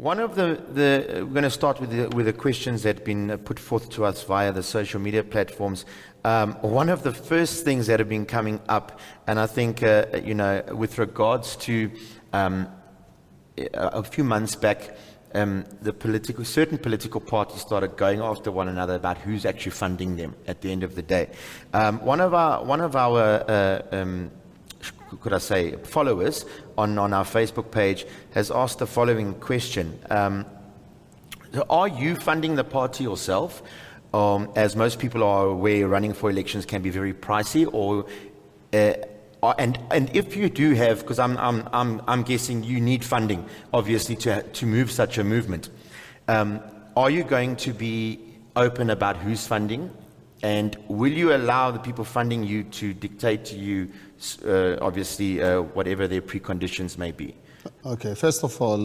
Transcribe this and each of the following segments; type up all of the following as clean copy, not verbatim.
One of we're going to start with the questions that have been put forth to us via the social media platforms. One of the first things that have been coming up, and I think, with regards to a few months back, certain political parties started going after one another about who's actually funding them at the end of the day. One of our could I say, followers on our Facebook page has asked the following question. Are you funding the party yourself? As most people are aware, running for elections can be very pricey, and if you do have, because I'm guessing you need funding, obviously, to move such a movement. Are you going to be open about who's funding? And will you allow the people funding you to dictate to you, obviously, whatever their preconditions may be? Okay, first of all,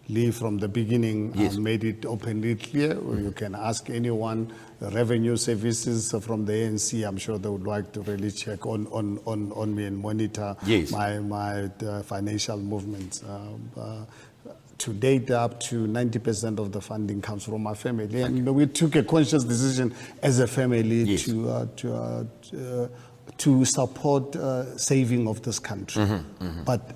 Lee, from the beginning, yes. made it openly clear. You can ask anyone, revenue services from the ANC. I'm sure they would like to really check on me and monitor yes. my financial movements. To date, up to 90% of the funding comes from my family, and we took a conscious decision as a family yes. to support saving of this country. But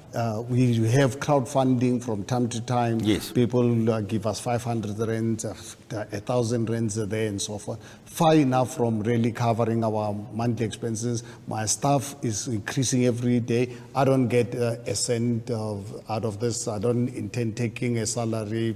we have crowdfunding from time to time. Yes. People give us 500 rands, 1,000 rands a day, and so forth. Far enough from really covering our monthly expenses. My staff is increasing every day. I don't get a cent out of this. I don't intend taking a salary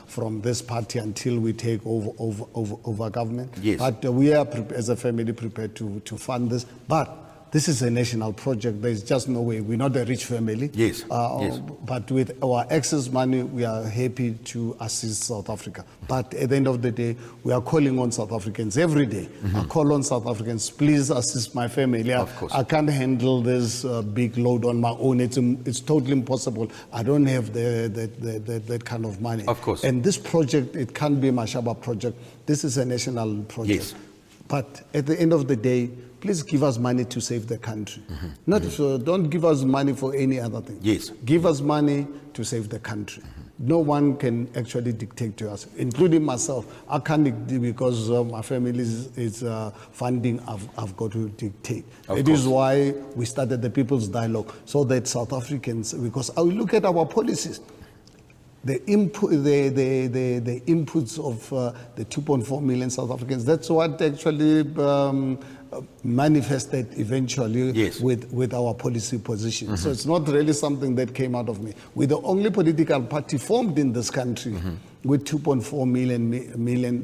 from this party until we take over government. Yes. But we are, as a family, prepared to fund this. But this is a national project. There's just no way. We're not a rich family. Yes. Yes. But with our excess money, we are happy to assist South Africa. But at the end of the day, we are calling on South Africans every day. I call on South Africans, please assist my family. Of course. I can't handle this big load on my own. It's totally impossible. I don't have that kind of money. Of course. And this project, it can't be a Mashaba project. This is a national project. Yes. But at the end of the day, please give us money to save the country. Don't give us money for any other thing. Yes. Give us money to save the country. No one can actually dictate to us, including myself. I can't dictate because my family is funding. I've got to dictate. It is why we started the People's Dialogue, so that South Africans, because I will look at our policies. The inputs of the 2.4 million South Africans, that's what actually manifested eventually yes. with our policy position. So it's not really something that came out of me. We're the only political party formed in this country with 2.4 million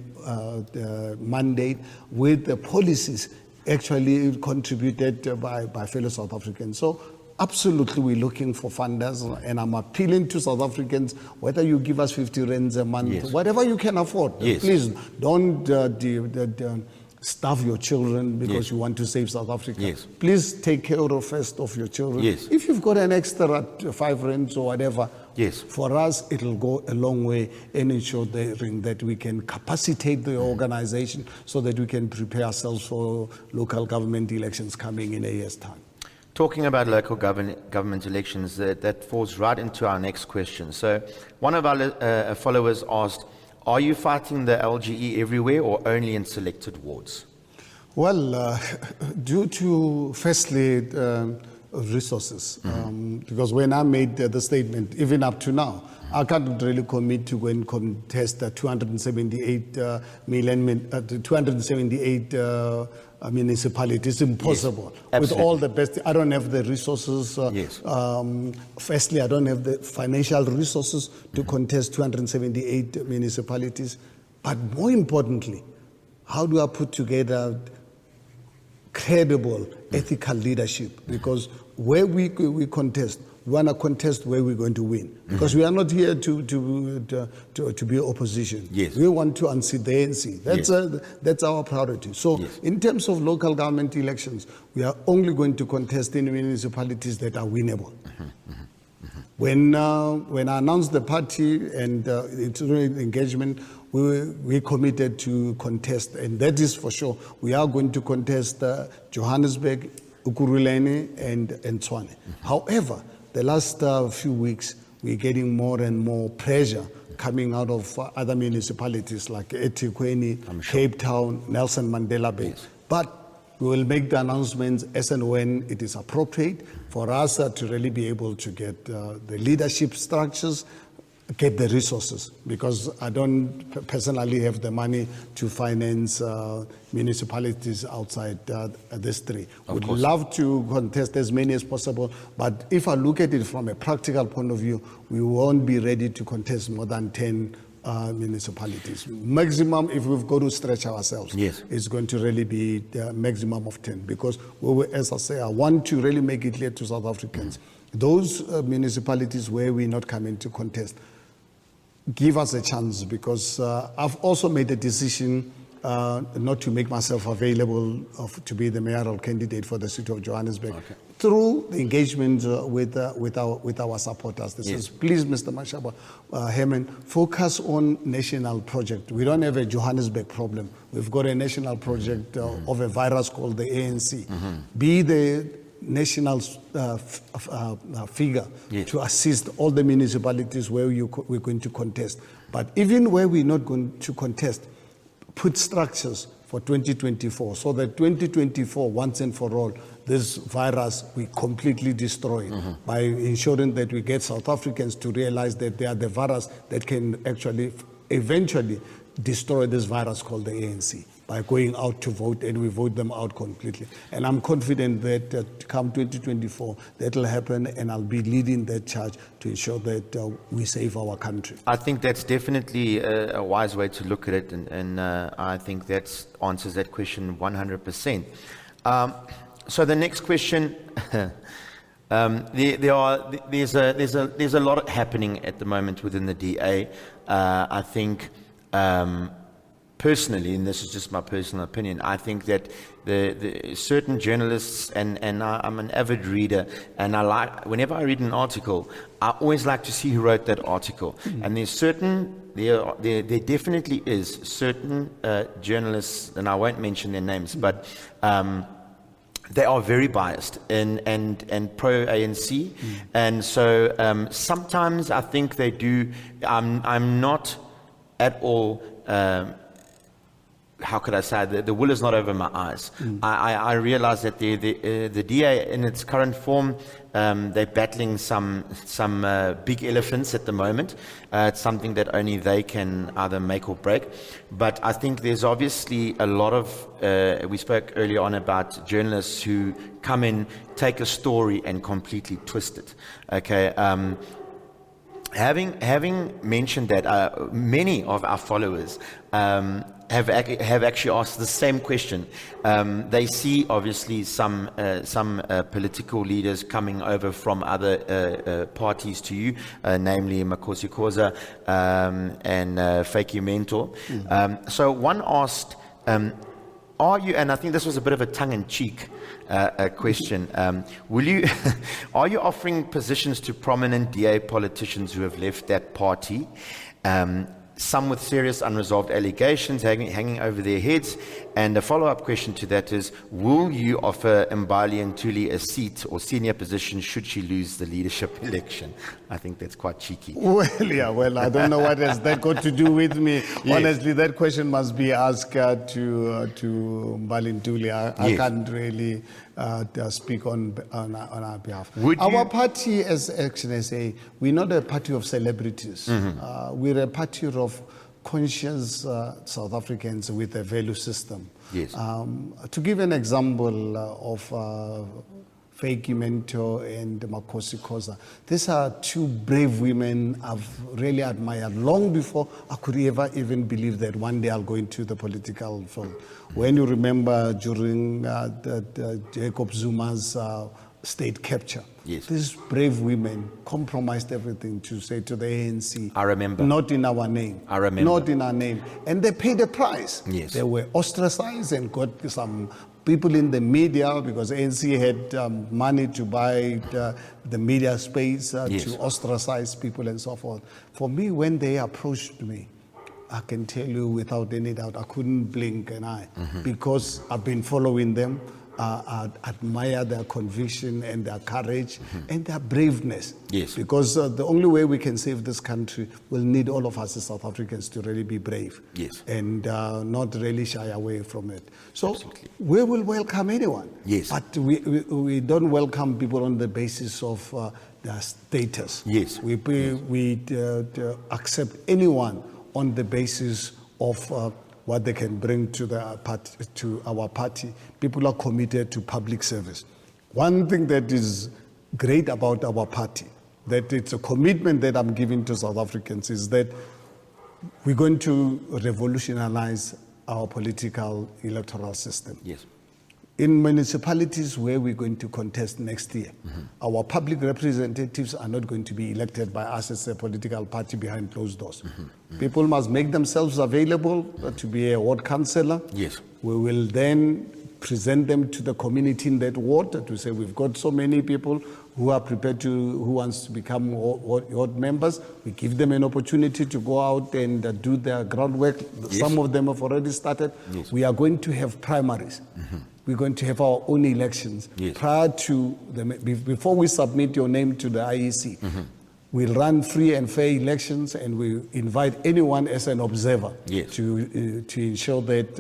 mandate, with the policies actually contributed by fellow South Africans. So absolutely, we're looking for funders, and I'm appealing to South Africans, whether you give us 50 rands a month, yes. whatever you can afford, yes. please don't starve your children because yes. you want to save South Africa. Yes. Please take care first of your children. Yes. If you've got an extra 5 rands or whatever, yes. for us, it'll go a long way in ensuring that we can capacitate the organization so that we can prepare ourselves for local government elections coming in a year's time. Talking about local government elections, that falls right into our next question. So one of our followers asked, are you fighting the LGE everywhere or only in selected wards? Well, due to, firstly, resources, because when I made the statement, even up to now, I can't really commit to go and contest the 278 municipalities. It's impossible. Yes, with all the best, I don't have the resources. Yes. Firstly, I don't have the financial resources to contest 278 municipalities. But more importantly, how do I put together credible, ethical leadership? Because where we contest, we want to contest where we're going to win. Because we are not here to be opposition. Yes. We want to unseat the ANC. That's our priority. So yes. in terms of local government elections, we are only going to contest in municipalities that are winnable. When I announced the party and its engagement, we committed to contest, and that is for sure. We are going to contest Johannesburg, Ukuruleni, and Tshwane. However, the last few weeks, we're getting more and more pressure coming out of other municipalities like eThekwini, Cape Town, Nelson Mandela Bay. Yes. But we will make the announcements as and when it is appropriate for us to really be able to get the leadership structures, get the resources, because I don't personally have the money to finance municipalities outside these three. Would love to contest as many as possible, but if I look at it from a practical point of view, we won't be ready to contest more than 10 municipalities. Maximum, if we've got to stretch ourselves, yes, it's going to really be the maximum of 10, because we will, as I say, I want to really make it clear to South Africans, those municipalities where we're not coming to contest, give us a chance, because I've also made a decision not to make myself available to be the mayoral candidate for the city of Johannesburg. Through the engagement with our supporters. This is, please, Mr. Mashaba, Herman, focus on national project. We don't have a Johannesburg problem. We've got a national project of a virus called the ANC. Be the national figure to assist all the municipalities where we're going to contest. But even where we're not going to contest, put structures for 2024, so that 2024, once and for all, this virus we completely destroy by ensuring that we get South Africans to realize that they are the virus that can actually eventually destroy this virus called the ANC by going out to vote, and we vote them out completely. And I'm confident that come 2024, that will happen, and I'll be leading that charge to ensure that we save our country. I think that's definitely a wise way to look at it, and I think that answers that question 100%. So the next question, there's a lot happening at the moment within the DA. I think personally, and this is just my personal opinion, I think that the certain journalists, and I'm an avid reader, and I like, whenever I read an article, I always like to see who wrote that article. And there definitely is certain journalists, and I won't mention their names, but they are very biased and pro-ANC. And so sometimes I think they do, I'm not at all, how could I say, the wool is not over my eyes. I realize that the DA in its current form, they're battling some big elephants at the moment. It's something that only they can either make or break. But I think there's obviously a lot of, we spoke earlier on about journalists who come in, take a story and completely twist it. Okay. Having mentioned that, many of our followers have actually asked the same question. They see obviously some political leaders coming over from other parties to you, namely Makosi Khoza and Faki Mentor. So one asked, are you, and I think this was a bit of a tongue-in-cheek question, are you offering positions to prominent DA politicians who have left that party, some with serious unresolved allegations hanging over their heads? And a follow-up question to that is, will you offer Mbali Ntuli a seat or senior position should she lose the leadership election? I think that's quite cheeky. Well, yeah, well, I don't know what has that got to do with me. Honestly, that question must be asked to Mbali Ntuli. I can't really speak on our behalf. Our party as Action SA, we're not a party of celebrities. We're a party of conscious South Africans with a value system. Yes. To give an example of Faki Mentor and Makosi Khoza, these are two brave women I've really admired long before I could ever even believe that one day I'll go into the political field. When you remember during Jacob Zuma's state capture, these brave women compromised everything to say to the ANC, I remember, not in our name. I remember. Not in our name. And they paid a price. Yes. They were ostracized and got some people in the media, because ANC had money to buy the media space to ostracize people and so forth. For me, when they approached me, I can tell you without any doubt, I couldn't blink an eye, because I've been following them. admire their conviction and their courage and their braveness. Yes. Because the only way we can save this country will need all of us as South Africans to really be brave. Yes. And not really shy away from it. So Absolutely. we will welcome anyone. Yes. But we don't welcome people on the basis of their status. Yes. We accept anyone on the basis of what they can bring to our party. People are committed to public service. One thing that is great about our party, that it's a commitment that I'm giving to South Africans, is that we're going to revolutionize our political electoral system. Yes. In municipalities where we're going to contest next year, our public representatives are not going to be elected by us as a political party behind closed doors. People must make themselves available to be a ward councillor. Yes. We will then present them to the community in that ward to say we've got so many people who are prepared who wants to become ward members. We give them an opportunity to go out and do their groundwork. Yes. Some of them have already started. Yes. We are going to have primaries. We're going to have our own elections. Yes. Prior to before we submit your name to the IEC, we'll run free and fair elections, and we invite anyone as an observer. Yes. to ensure that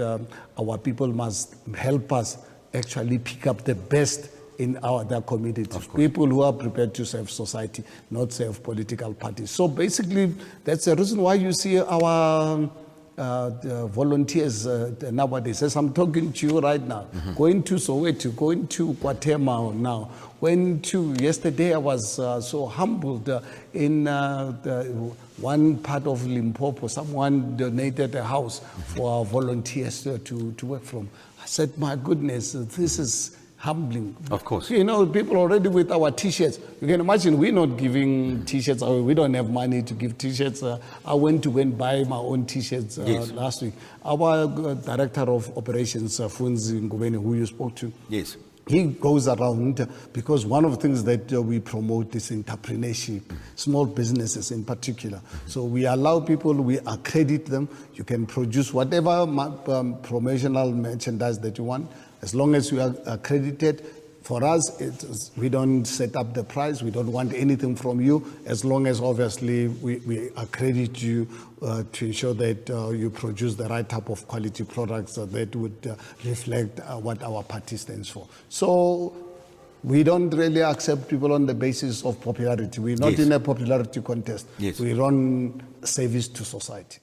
our people must help us actually pick up the best in their communities. People who are prepared to serve society, not serve political parties. So basically, that's the reason why you see our the volunteers nowadays. As I'm talking to you right now, going to Soweto, going to Kwatema now, yesterday I was so humbled in one part of Limpopo. Someone donated a house for our volunteers to work from. I said, my goodness, this is humbling. Of course. You know, people already with our T-shirts. You can imagine we're not giving T-shirts away. We don't have money to give T-shirts. I went to go and buy my own T-shirts Yes. last week. Our director of operations, Funzi Ngubeni, who you spoke to, Yes. he goes around because one of the things that we promote is entrepreneurship, small businesses in particular. So we allow people, we accredit them. You can produce whatever promotional merchandise that you want, as long as you are accredited. For us, we don't set up the price. We don't want anything from you, as long as obviously we accredit you to ensure that you produce the right type of quality products that would reflect what our party stands for. So we don't really accept people on the basis of popularity. We're not Yes. in a popularity contest. Yes. We run service to society.